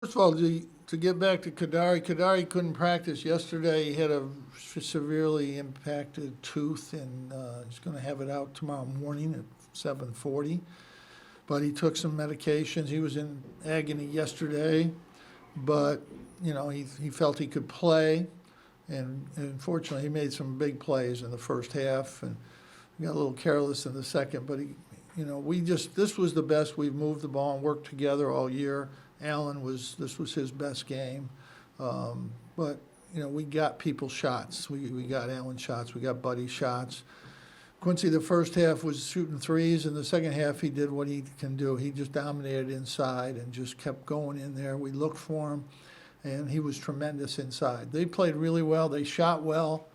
First of all, to get back to Kadari couldn't practice yesterday. He had a severely impacted tooth, and he's going to have it out tomorrow morning at 7:40. But he took some medications. He was in agony yesterday, but he felt he could play, and unfortunately he made some big plays in the first half and got a little careless in the second. But this was the best we've moved the ball and worked together all year. This was his best game. But we got people shots. We got Allen shots. We got Buddy shots. Quincy, the first half was shooting threes. In the second half, he did what he can do. He just dominated inside and just kept going in there. We looked for him, and he was tremendous inside. They played really well. They shot well,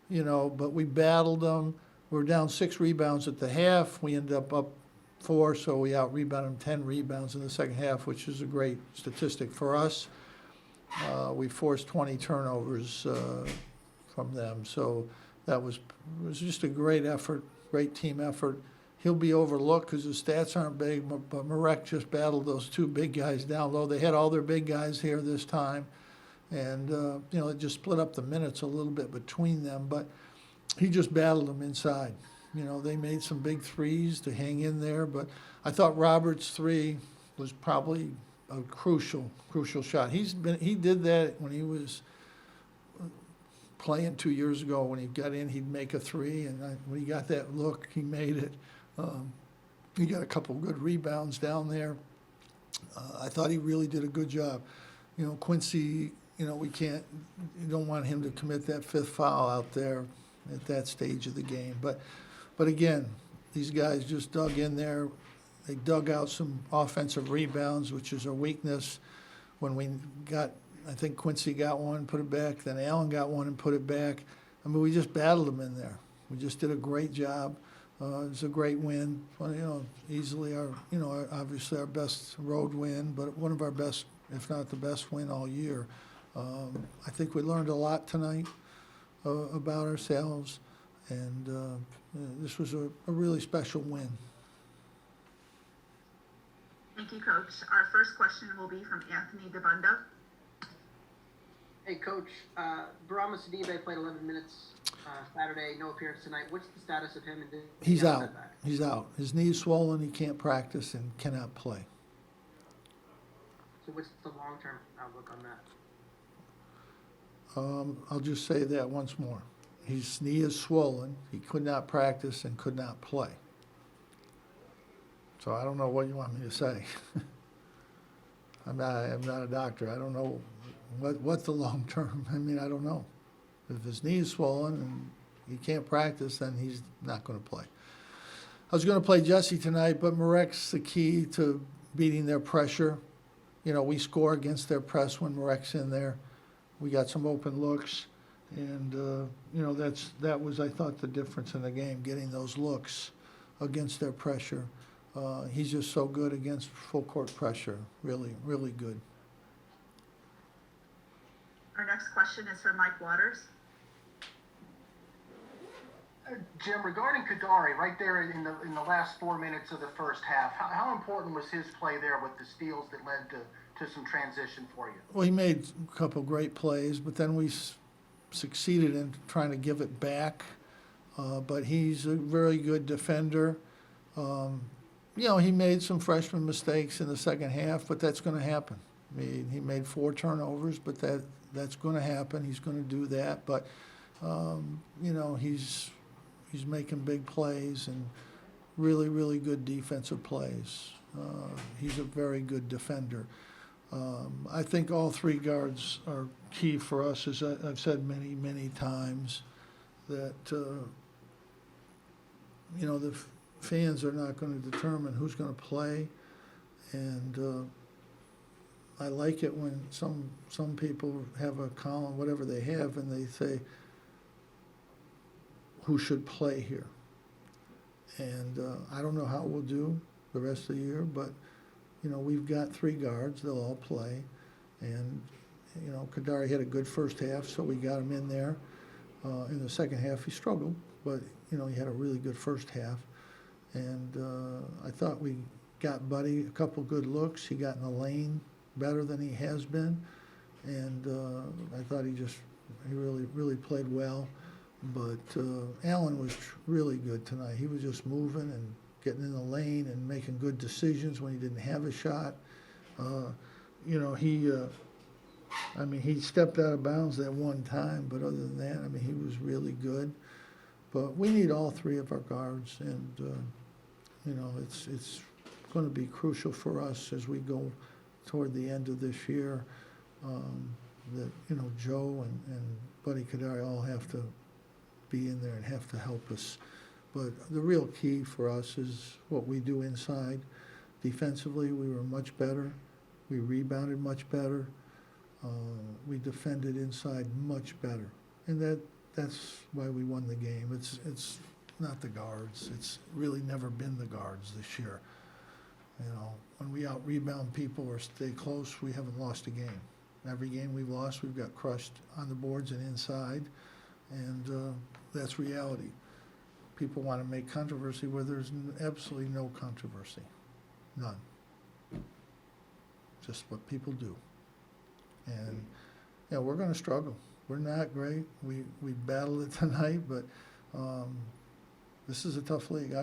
but we battled them. We were down 6 rebounds at the half. We ended up 4, so we out-rebounded them 10 rebounds in the second half, which is a great statistic for us. We forced 20 turnovers from them, so it was just a great effort, great team effort. He'll be overlooked because his stats aren't big, but Marek just battled those 2 big guys down low. They had all their big guys here this time, and it just split up the minutes a little bit between them, but he just battled them inside. They made some big threes to hang in there, but I thought Roberts' 3 was probably a crucial shot. He did that when he was playing 2 years ago. When he got in, he'd make a 3, and when he got that look, he made it. He got a couple good rebounds down there. I thought he really did a good job. Quincy, you don't want him to commit that 5th foul out there at that stage of the game. But again, these guys just dug in there. They dug out some offensive rebounds, which is a weakness. When I think Quincy got one, put it back. Then Allen got one and put it back. I mean, we just battled them in there. We just did a great job. It was a great win. Easily obviously our best road win, but one of our best, if not the best win all year. I think we learned a lot tonight about ourselves, and this was a really special win. Thank you, Coach. Our first question will be from Anthony DeBundo. Hey, Coach. Barama Sidibe played 11 minutes Saturday, no appearance tonight. What's the status of him? And He's out. He's out. His knee's swollen. He can't practice and cannot play. So what's the long-term outlook on that? I'll just say that once more. His knee is swollen. He could not practice and could not play. So I don't know what you want me to say. I'm not a doctor. I don't know what the long term. I mean, I don't know. If his knee is swollen and he can't practice, then he's not going to play. I was going to play Jesse tonight, but Marek's the key to beating their pressure. We score against their press when Marek's in there. We got some open looks, and that was, I thought, the difference in the game, getting those looks against their pressure. He's just so good against full court pressure. Really, really good. Our next question is from Mike Waters. Jim, regarding Kadari, right there in the last 4 minutes of the first half, how important was his play there with the steals that led to some transition for you? Well, he made a couple great plays, but then we succeeded in trying to give it back. But he's a very good defender. He made some freshman mistakes in the second half, but that's going to happen. I mean, he made 4 turnovers, but that's going to happen. He's going to do that. But, he's making big plays and really, really good defensive plays. He's a very good defender. I think all 3 guards are key for us, as I've said many, many times, that, the fans are not going to determine who's going to play. And I like it when some people have a column, whatever they have, and they say, who should play here? And I don't know how we'll do the rest of the year, but, we've got 3 guards. They'll all play. And, Kadari had a good first half, so we got him in there. In the second half, he struggled, but, he had a really good first half. And I thought we got Buddy a couple good looks. He got in the lane better than he has been. And I thought he really played well. But Allen was really good tonight. He was just moving and getting in the lane and making good decisions when he didn't have a shot. He stepped out of bounds that one time, but other than that, he was really good. But we need all three of our guards, and it's going to be crucial for us as we go toward the end of this year. That Joe and Buddy Kadari all have to be in there and have to help us. But the real key for us is what we do inside. Defensively, we were much better. We rebounded much better. We defended inside much better, and that's why we won the game. It's not the guards. It's really never been the guards this year. When we out-rebound people or stay close, we haven't lost a game. Every game we've lost, we've got crushed on the boards and inside, and that's reality. People want to make controversy where there's absolutely no controversy. None. Just what people do. And we're going to struggle. We're not great. We battled it tonight, but this is a tough league.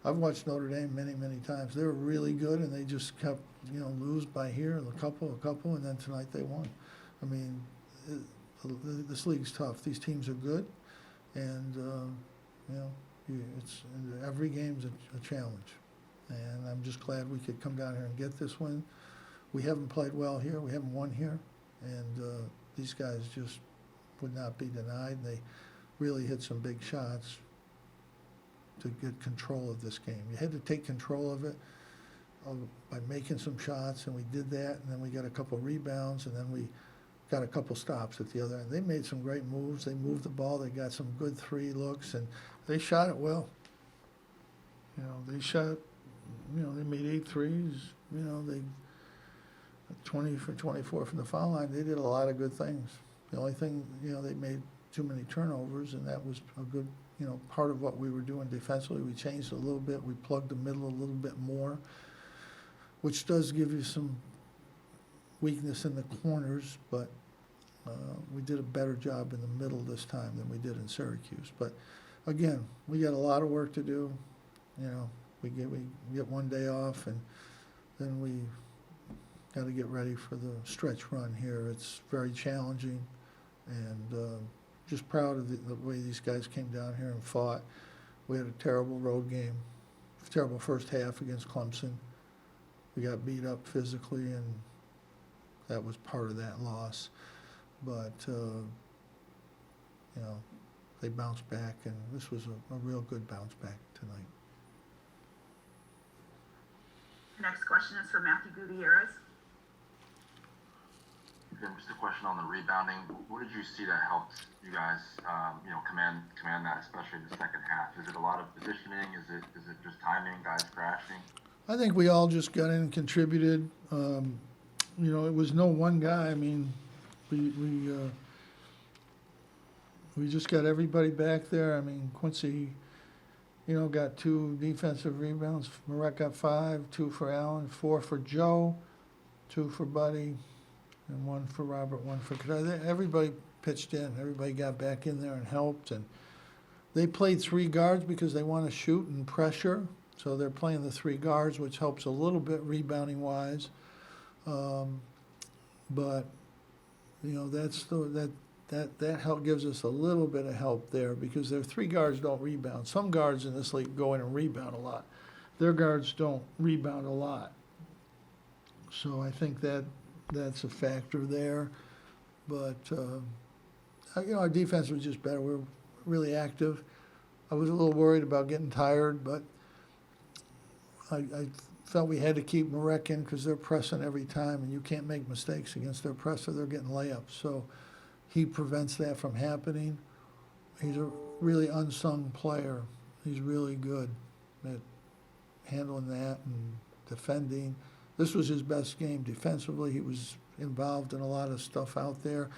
I've watched Notre Dame many times. They were really good, and they just kept lose by here, a couple, and then tonight they won. This league's tough. These teams are good, and every game's a challenge. And I'm just glad we could come down here and get this win. We haven't played well here. We haven't won here. And these guys just would not be denied. They really hit some big shots to get control of this game. You had to take control of it by making some shots, and we did that. And then we got a couple rebounds, and then we got a couple stops at the other end. They made some great moves. They moved the ball. They got some good three looks, and they shot it well. They shot, they made 8 threes. They 20 for 24 from the foul line. They did a lot of good things. The only thing, they made too many turnovers, and that was a good, part of what we were doing defensively. We changed a little bit. We plugged the middle a little bit more, which does give you some weakness in the corners, but we did a better job in the middle this time than we did in Syracuse. But again, we got a lot of work to do. We get one day off, and then we got to get ready for the stretch run here. It's very challenging, and just proud of the way these guys came down here and fought. We had a terrible road game, terrible first half against Clemson. We got beat up physically, and that was part of that loss. But, they bounced back, and this was a real good bounce back tonight. The next question is from Matthew Gutierrez. Jim, just a question on the rebounding. What did you see that helped you guys, command that, especially in the second half? Is it a lot of positioning? Is it just timing, guys crashing? I think we all just got in and contributed. It was no one guy. We just got everybody back there. Quincy, got 2 defensive rebounds. Marek got 5, 2 for Allen, 4 for Joe, 2 for Buddy, and 1 for Robert, 1 for Kadari. Everybody pitched in. Everybody got back in there and helped. And they played 3 guards because they want to shoot and pressure. So they're playing the 3 guards, which helps a little bit rebounding wise. But that help gives us a little bit of help there, because their 3 guards don't rebound. Some guards in this league go in and rebound a lot. Their guards don't rebound a lot. So I think that's a factor there. But our defense was just better. We were really active. I was a little worried about getting tired, but I felt we had to keep Marek in because they're pressing every time, and you can't make mistakes against their press or they're getting layups. So he prevents that from happening. He's a really unsung player. He's really good at handling that and defending. This was his best game defensively. He was involved in a lot of stuff out there.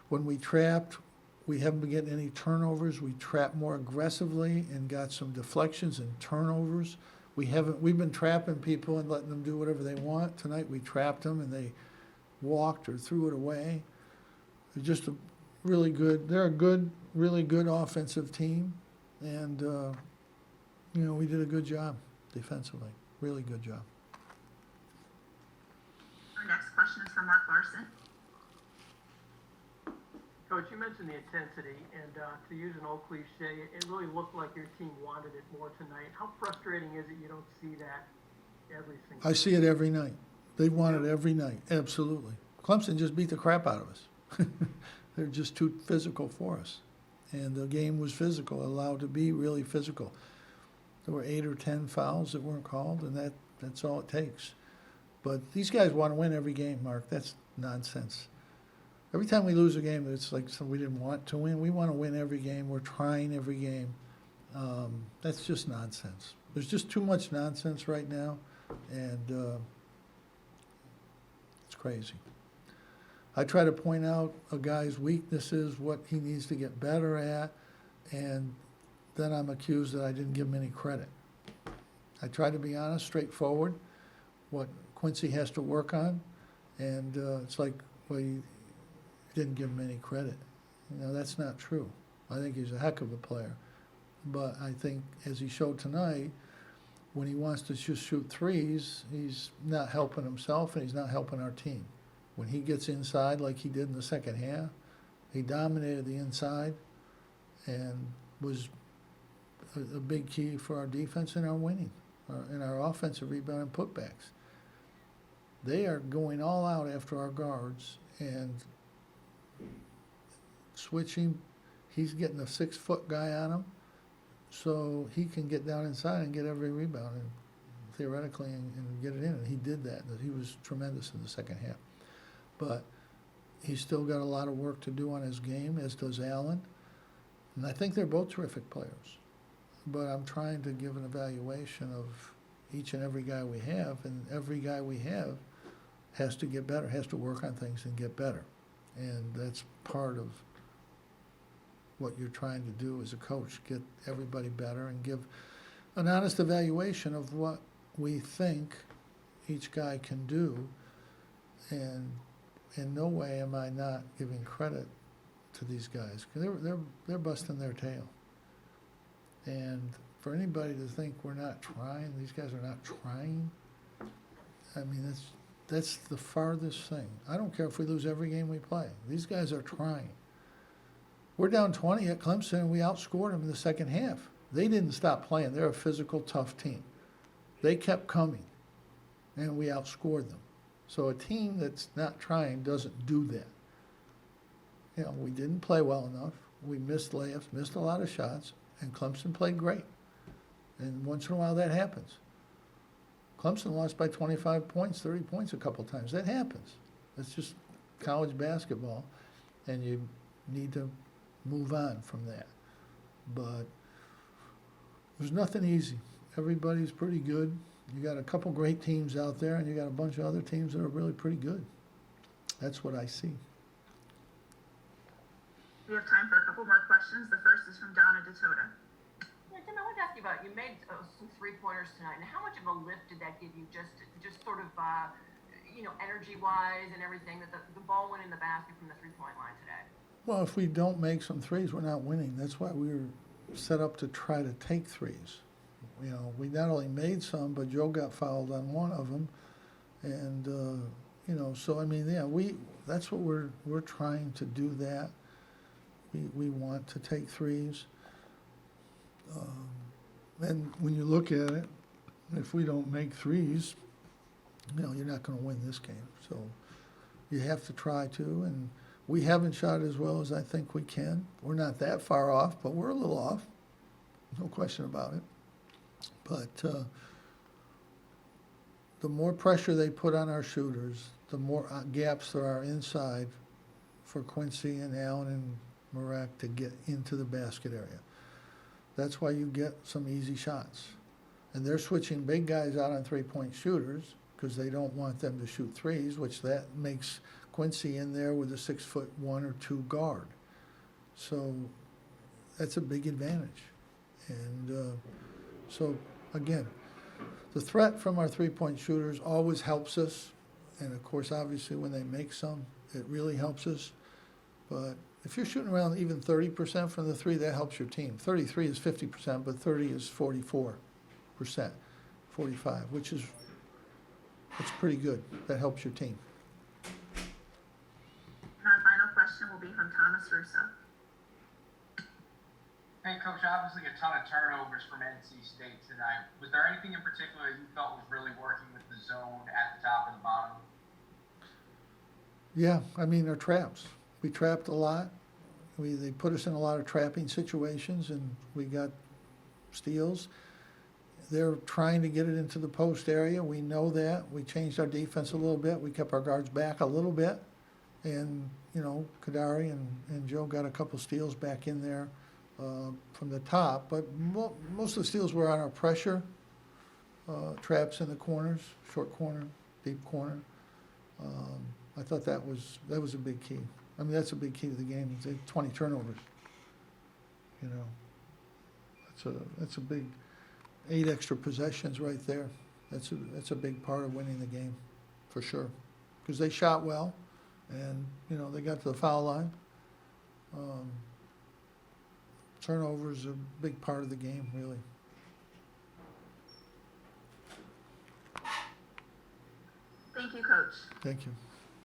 When we trapped, we haven't been getting any turnovers. We trapped more aggressively and got some deflections and turnovers. We've been trapping people and letting them do whatever they want. Tonight we trapped them, and walked or threw it away. They're just a really good, really good offensive team. And, we did a good job defensively, really good job. Our next question is from Mark Larson. Coach, you mentioned the intensity, and to use an old cliche, it really looked like your team wanted it more tonight. How frustrating is it you don't see that every single I see it every night. They want it every night, absolutely. Clemson just beat the crap out of us. They're just too physical for us. And the game was physical, allowed to be really physical. There were 8 or 10 fouls that weren't called, and that's all it takes. But these guys want to win every game, Mark. That's nonsense. Every time we lose a game, it's like we didn't want to win. We want to win every game. We're trying every game. That's just nonsense. There's just too much nonsense right now, and it's crazy. I try to point out a guy's weaknesses, what he needs to get better at, and then I'm accused that I didn't give him any credit. I try to be honest, straightforward, what Quincy has to work on, and it's like, well, you didn't give him any credit. That's not true. I think he's a heck of a player. But I think, as he showed tonight, when he wants to just shoot threes, he's not helping himself and he's not helping our team. When he gets inside like he did in the second half, he dominated the inside and was a big key for our defense and our winning, and our offensive rebound and putbacks. They are going all out after our guards and switching. He's getting a 6-foot guy on him so he can get down inside and get every rebound and theoretically and get it in. And he did that. He was tremendous in the second half. But he's still got a lot of work to do on his game, as does Allen. And I think they're both terrific players. But I'm trying to give an evaluation of each and every guy we have, and every guy we have has to get better, has to work on things and get better. And that's part of what you're trying to do as a coach, get everybody better and give an honest evaluation of what we think each guy can do. And in no way am I not giving credit to these guys, because they're busting their tail. And for anybody to think we're not trying, these guys are not trying, I mean, that's the farthest thing. I don't care if we lose every game we play. These guys are trying. We're down 20 at Clemson, and we outscored them in the second half. They didn't stop playing. They're a physical, tough team. They kept coming, and we outscored them. So a team that's not trying doesn't do that. We didn't play well enough. We missed layups, missed a lot of shots, and Clemson played great. And once in a while that happens. Clemson lost by 25 points, 30 points a couple times. That happens. It's just college basketball, and you need to move on from that. But there's nothing easy. Everybody's pretty good. You got a couple great teams out there, and you got a bunch of other teams that are really pretty good. That's what I see. We have time for a couple more questions. The first is from Donna DeTota. Yeah, Tim, I wanted to ask you about, you made some three-pointers tonight, and how much of a lift did that give you, just sort of, energy-wise and everything, that the ball went in the basket from the three-point line today? Well, if we don't make some threes, we're not winning. That's why we were set up to try to take threes. We not only made some, but Joe got fouled on one of them. And, so, I mean, yeah, that's what we're trying to do that. We want to take threes. And when you look at it, if we don't make threes, you're not going to win this game. So you have to try to, and we haven't shot as well as I think we can. We're not that far off, but we're a little off. No question about it. But the more pressure they put on our shooters, the more gaps there are inside for Quincy and Allen and Marek to get into the basket area. That's why you get some easy shots. And they're switching big guys out on three-point shooters because they don't want them to shoot threes, which that makes Quincy in there with a 6'1" or 2 guard. So that's a big advantage. And so, again, the threat from our three-point shooters always helps us. And of course, obviously, when they make some, it really helps us. But if you're shooting around even 30% from the three, that helps your team. 33 is 50%, but 30 is 44%, 45, which is, that's pretty good. That helps your team. And our final question will be from Thomas Russo. Hey, Coach, obviously a ton of turnovers from NC State tonight. Was there anything in particular you felt was really working with the zone at the top and the bottom? Yeah, I mean, they're traps. We trapped a lot. They put us in a lot of trapping situations, and we got steals. They're trying to get it into the post area. We know that. We changed our defense a little bit. We kept our guards back a little bit. And, you know, Kadari and Joe got a couple steals back in there from the top. But most of the steals were on our pressure, traps in the corners, short corner, deep corner. I thought that was a big key. I mean, that's a big key to the game. They had 20 turnovers. You know, that's a big 8 extra possessions right there. That's a big part of winning the game, for sure. Because they shot well, and you know they got to the foul line. Turnovers are a big part of the game, really. Thank you, Coach. Thank you.